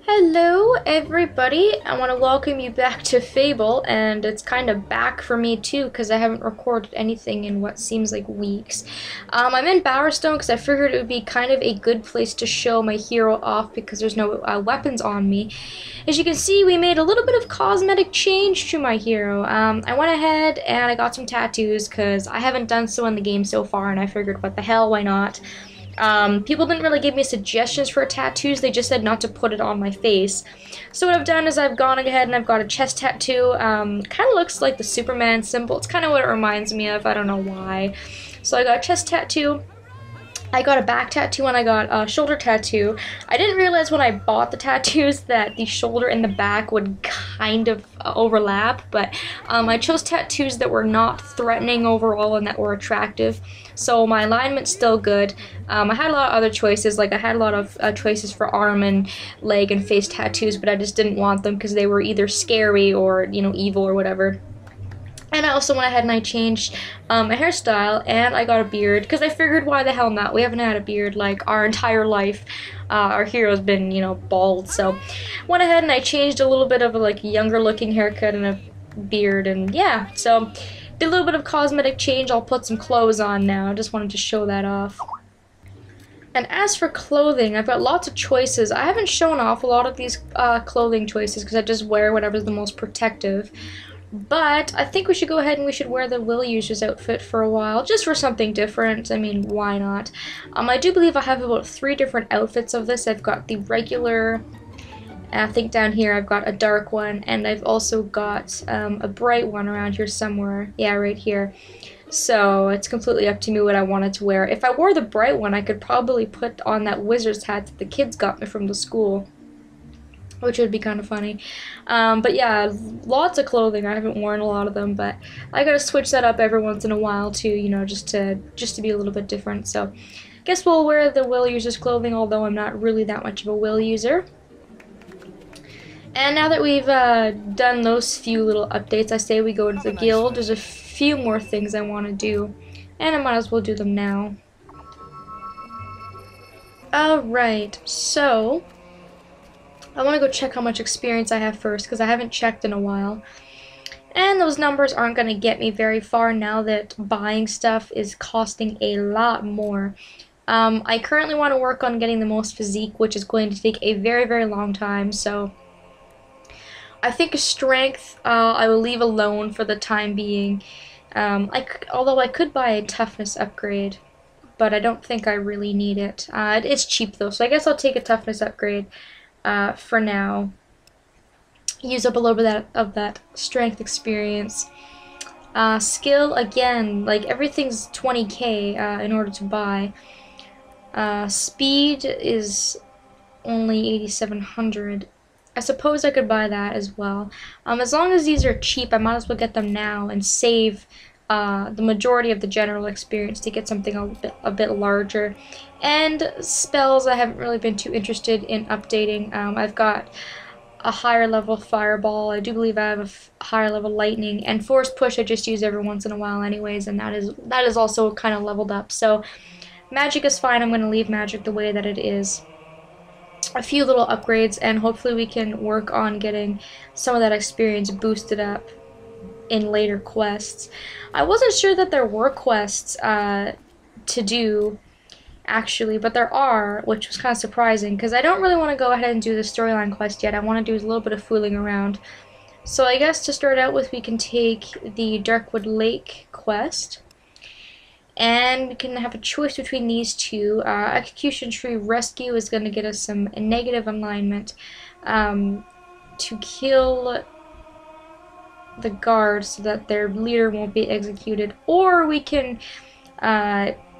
Hello everybody, I want to welcome you back to Fable, and it's kind of back for me too because I haven't recorded anything in what seems like weeks. I'm in Bowerstone because I figured it would be kind of a good place to show my hero off because there's no weapons on me. As you can see, we made a little bit of cosmetic change to my hero. I went ahead and I got some tattoos because I haven't done so in the game so far, and I figured what the hell, why not? People didn't really give me suggestions for tattoos, they just said not to put it on my face. So what I've done is I've gone ahead and I've got a chest tattoo. Kind of looks like the Superman symbol. It's kind of what it reminds me of, I don't know why. So I got a chest tattoo, I got a back tattoo, and I got a shoulder tattoo. I didn't realize when I bought the tattoos that the shoulder and the back would kind of overlap, but I chose tattoos that were not threatening overall and that were attractive. So my alignment's still good. I had a lot of other choices, like I had a lot of choices for arm and leg and face tattoos, but I just didn't want them because they were either scary or, you know, evil or whatever. And I also went ahead and I changed my hairstyle, and I got a beard, because I figured why the hell not? We haven't had a beard like our entire life. Our hero's been, you know, bald, so went ahead and I changed a little bit of a like younger looking haircut and a beard, and yeah, so did a little bit of cosmetic change. I'll put some clothes on now. I just wanted to show that off. And as for clothing, I've got lots of choices. I haven't shown off a lot of these clothing choices because I just wear whatever's the most protective. But I think we should go ahead and we should wear the Will User's outfit for a while, just for something different. I mean, why not? I do believe I have about 3 different outfits of this. I've got the regular, I think down here I've got a dark one, and I've also got a bright one around here somewhere. Yeah, right here. So it's completely up to me what I wanted to wear. If I wore the bright one, I could probably put on that wizard's hat that the kids got me from the school, which would be kind of funny. But yeah, lots of clothing. I haven't worn a lot of them, but I gotta switch that up every once in a while too, you know, just to be a little bit different. So guess we'll wear the Will User's clothing, although I'm not really that much of a Will User. And now that we've done those few little updates, I say we go to the guild. There's a few more things I want to do, and I might as well do them now. Alright, so I want to go check how much experience I have first, because I haven't checked in a while. And those numbers aren't going to get me very far now that buying stuff is costing a lot more. I currently want to work on getting the most physique, which is going to take a very, very long time, so I think strength I will leave alone for the time being. Although I could buy a toughness upgrade, but I don't think I really need it. It's cheap though, so I guess I'll take a toughness upgrade for now. Use up a little bit of that strength experience. Skill, again, like everything's 20k in order to buy. Speed is only 8,700. I suppose I could buy that as well. As long as these are cheap, I might as well get them now and save the majority of the general experience to get something a bit larger. And spells, I haven't really been too interested in updating. I've got a higher level fireball. I do believe I have a higher level lightning, and force push I just use every once in a while anyways, and that is also kind of leveled up. So magic is fine. I'm going to leave magic the way that it is. A few little upgrades, and hopefully we can work on getting some of that experience boosted up in later quests. I wasn't sure that there were quests to do, actually, but there are, which was kind of surprising, because I don't really want to go ahead and do the storyline quest yet. I want to do a little bit of fooling around. So I guess to start out with, we can take the Darkwood Lake quest, and we can have a choice between these two. Execution Tree Rescue is going to get us some negative alignment to kill the guards so that their leader won't be executed, or we can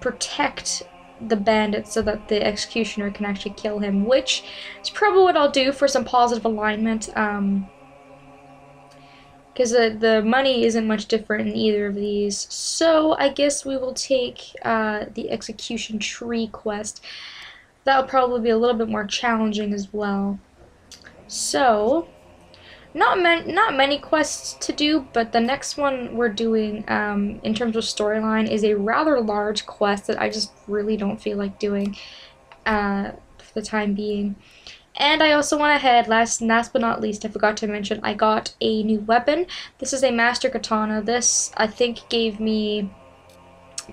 protect the bandit so that the executioner can actually kill him, which is probably what I'll do for some positive alignment, because the money isn't much different in either of these. So I guess we will take the Execution Tree quest. That'll probably be a little bit more challenging as well. So not many quests to do, but the next one we're doing in terms of storyline is a rather large quest that I just really don't feel like doing for the time being. And I also went ahead, last but not least, I forgot to mention, I got a new weapon. This is a Master Katana. This, I think, gave me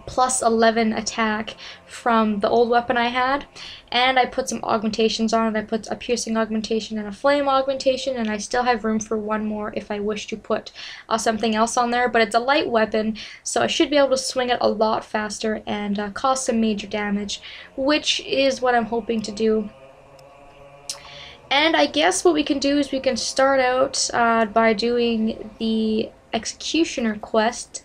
plus 11 attack from the old weapon I had, and I put some augmentations on it. I put a piercing augmentation and a flame augmentation, and I still have room for one more if I wish to put something else on there, but it's a light weapon, so I should be able to swing it a lot faster and cause some major damage, which is what I'm hoping to do. And I guess what we can do is we can start out by doing the Executioner quest.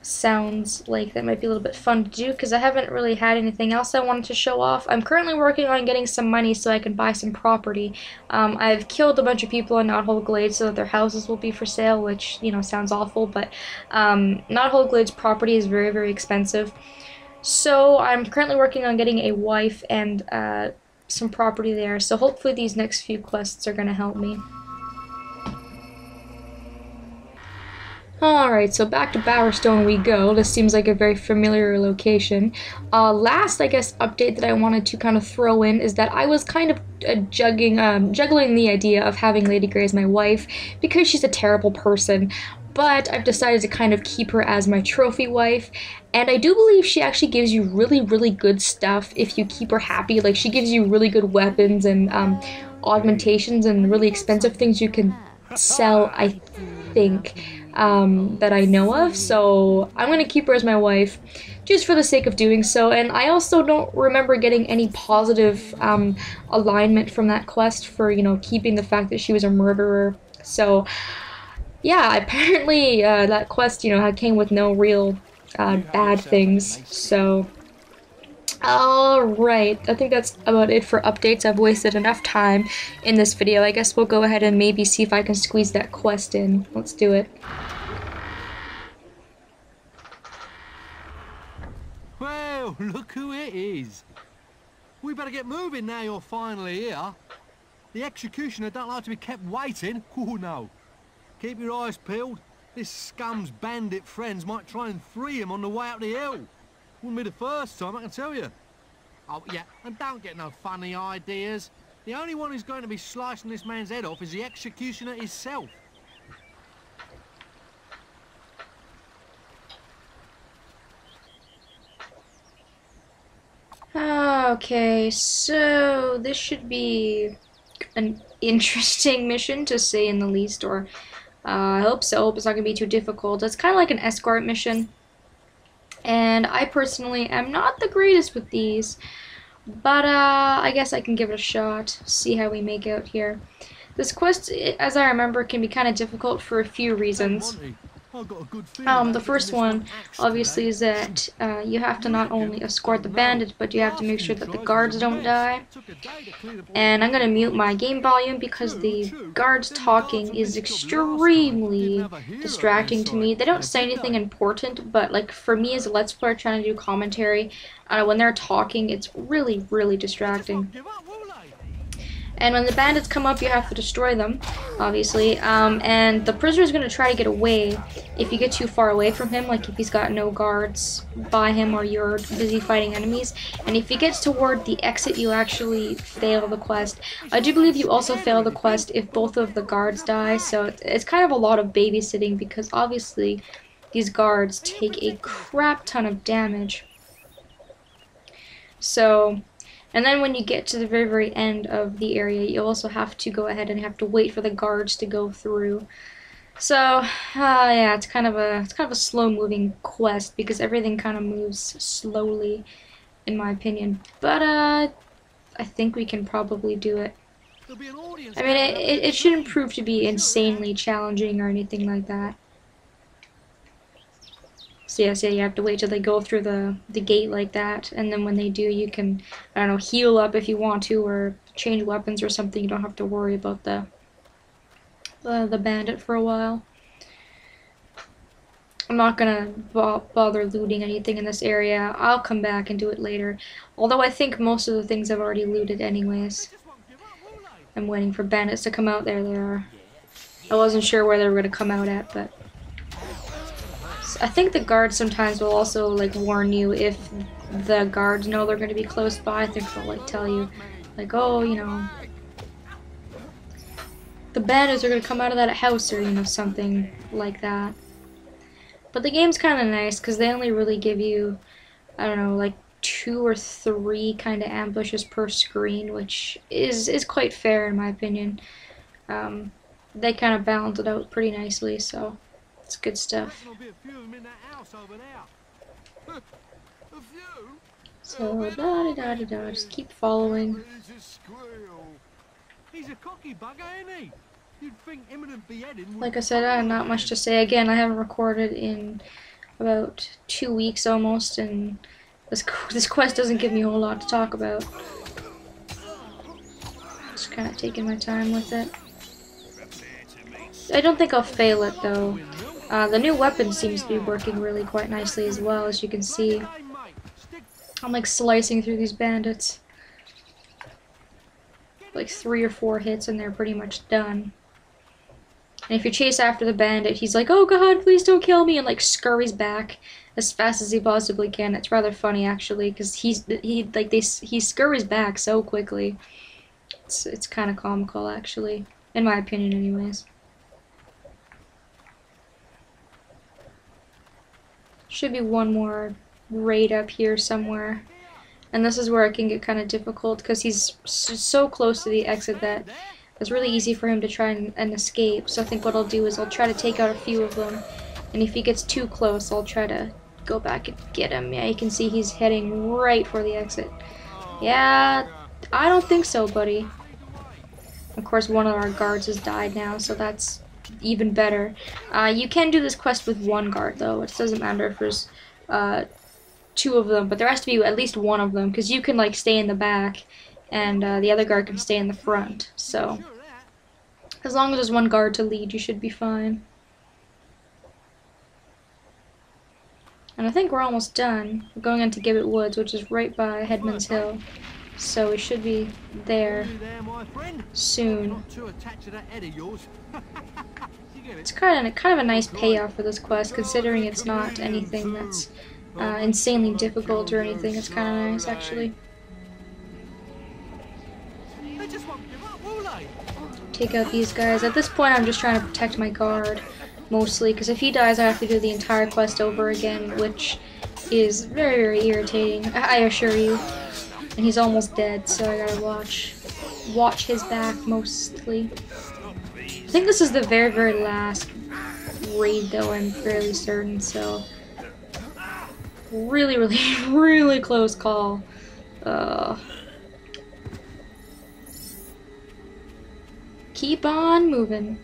Sounds like that might be a little bit fun to do because I haven't really had anything else I wanted to show off. I'm currently working on getting some money so I can buy some property. I've killed a bunch of people in Knothole Glades so that their houses will be for sale, which, you know, sounds awful, but Knothole Glades property is very, very expensive. So I'm currently working on getting a wife and some property there, so hopefully these next few quests are going to help me. Alright, so back to Bowerstone we go. This seems like a very familiar location. Last, I guess, update that I wanted to kind of throw in is that I was kind of juggling the idea of having Lady Grey as my wife because she's a terrible person. But I've decided to kind of keep her as my trophy wife, and I do believe she actually gives you really, really good stuff if you keep her happy. Like, she gives you really good weapons and augmentations and really expensive things you can sell, I think, that I know of. So I'm going to keep her as my wife just for the sake of doing so, and I also don't remember getting any positive alignment from that quest for, you know, keeping the fact that she was a murderer. So yeah, apparently that quest, you know, came with no real bad things, so alright, I think that's about it for updates. I've wasted enough time in this video. I guess we'll go ahead and maybe see if I can squeeze that quest in. Let's do it. Well, look who it is. We better get moving now you're finally here. The executioner don't like to be kept waiting. Oh no. Keep your eyes peeled. This scum's bandit friends might try and free him on the way up the hill. Wouldn't be the first time, I can tell you. Oh, yeah, and don't get no funny ideas. The only one who's going to be slicing this man's head off is the executioner himself. Okay, so this should be an interesting mission, to say in the least, or I hope so. I hope it's not going to be too difficult. It's kind of like an escort mission, and I personally am not the greatest with these, but I guess I can give it a shot, see how we make out here. This quest, as I remember, can be kind of difficult for a few reasons. The first one, obviously, is that you have to not only escort the bandit, but you have to make sure that the guards don't die. And I'm going to mute my game volume because the guards talking is extremely distracting to me. They don't say anything important, but like for me as a Let's Player trying to do commentary, when they're talking, it's really, really distracting. And when the bandits come up, you have to destroy them, obviously. And the prisoner is going to try to get away if you get too far away from him, like if he's got no guards by him or you're busy fighting enemies. And if he gets toward the exit, you actually fail the quest. I do believe you also fail the quest if both of the guards die, so it's kind of a lot of babysitting because obviously these guards take a crap ton of damage. So, and then when you get to the very, very end of the area, you also have to go ahead and have to wait for the guards to go through. So, yeah, it's kind of a slow-moving quest because everything kind of moves slowly, in my opinion. But I think we can probably do it. I mean, it shouldn't prove to be insanely challenging or anything like that. So yeah, you have to wait till they go through the gate like that, and then when they do, you can, I don't know, heal up if you want to, or change weapons or something. You don't have to worry about the bandit for a while. I'm not gonna bother looting anything in this area. I'll come back and do it later. Although I think most of the things I've already looted anyways. I'm waiting for bandits to come out. There they are. I wasn't sure where they were gonna come out at, but I think the guards sometimes will also like warn you if the guards know they're going to be close by. I think they'll like tell you, like, oh, you know, the bandits are gonna come out of that house or, you know, something like that. But the game's kind of nice because they only really give you, I don't know, like 2 or 3 kind of ambushes per screen, which is quite fair in my opinion. They kind of balance it out pretty nicely, so it's good stuff. So da-da-da-da-da, just keep following. He's a cocky bugger, isn't he? You'd think imminent beheading. Like I said, I have not much to say. Again, I haven't recorded in about 2 weeks almost, and this quest doesn't give me a whole lot to talk about. Just kind of taking my time with it. I don't think I'll fail it though. The new weapon seems to be working really quite nicely as well, as you can see. I'm like slicing through these bandits. Like 3 or 4 hits and they're pretty much done. And if you chase after the bandit, he's like, "Oh god, please don't kill me," and like scurries back as fast as he possibly can. It's rather funny actually, because he scurries back so quickly. It's kind of comical actually, in my opinion, anyways. Should be one more raid up here somewhere. And this is where it can get kind of difficult because he's so close to the exit that it's really easy for him to try and escape. So I think what I'll do is I'll try to take out a few of them. And if he gets too close, I'll try to go back and get him. Yeah, you can see he's heading right for the exit. Yeah, I don't think so, buddy. Of course, one of our guards has died now, so that's even better. You can do this quest with 1 guard, though. It doesn't matter if there's 2 of them, but there has to be at least 1 of them, because you can like stay in the back and the other guard can stay in the front. So as long as there's 1 guard to lead, you should be fine. And I think we're almost done. We're going into Gibbet Woods, which is right by Headman's Hill, so we should be there soon. It's kind of a nice payoff for this quest, considering it's not anything that's insanely difficult or anything. It's kind of nice, actually. Take out these guys. At this point, I'm just trying to protect my guard, mostly, because if he dies, I have to do the entire quest over again, which is very, very irritating, I assure you. And he's almost dead, so I gotta watch his back, mostly. I think this is the very, very last raid, though, I'm fairly certain, so... Really, really, really close call. Keep on moving.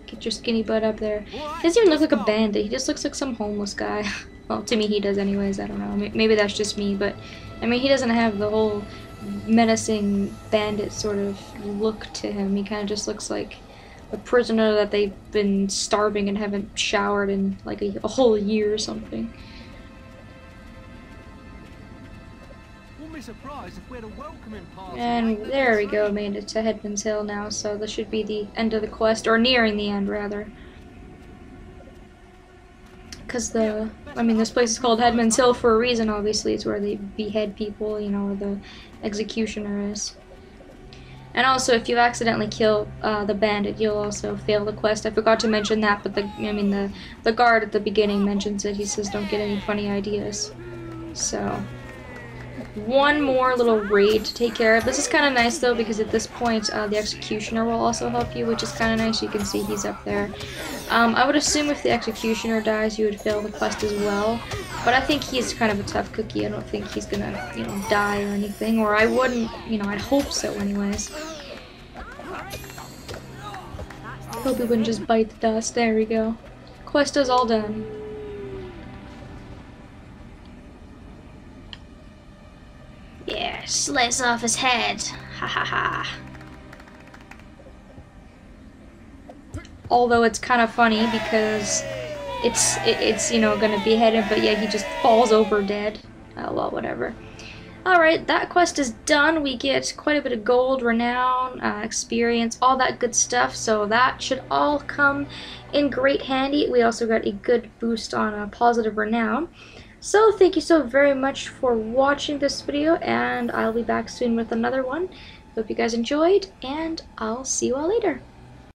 Get your skinny butt up there. He doesn't even look like a bandit. He just looks like some homeless guy. Well, to me he does anyways. I don't know. Maybe that's just me, but I mean, he doesn't have the whole menacing bandit sort of look to him. He kind of just looks like a prisoner that they've been starving and haven't showered in like a whole year or something. And there we go, made it to Headman's Hill now, so this should be the end of the quest, or nearing the end, rather. Because I mean, this place is called Headman's Hill for a reason, obviously. It's where they behead people, you know, where the executioner is. And also, if you accidentally kill the bandit, you'll also fail the quest. I forgot to mention that, but the guard at the beginning mentions it. He says, "Don't get any funny ideas." So... one more little raid to take care of. This is kind of nice though, because at this point the executioner will also help you, which is kind of nice. You can see he's up there. I would assume if the executioner dies, you would fail the quest as well, but I think he's kind of a tough cookie. I don't think he's gonna, you know, die or anything, or I wouldn't, you know, I'd hope so anyways. Hope he wouldn't just bite the dust. There we go. Quest is all done. Yeah, slice off his head. Ha ha ha. Although it's kind of funny because it's you know, gonna behead him, but yeah, he just falls over dead. Oh well, whatever. Alright, that quest is done. We get quite a bit of gold, renown, experience, all that good stuff, so that should all come in great handy. We also got a good boost on positive renown. So thank you so very much for watching this video, and I'll be back soon with another one. Hope you guys enjoyed, and I'll see you all later.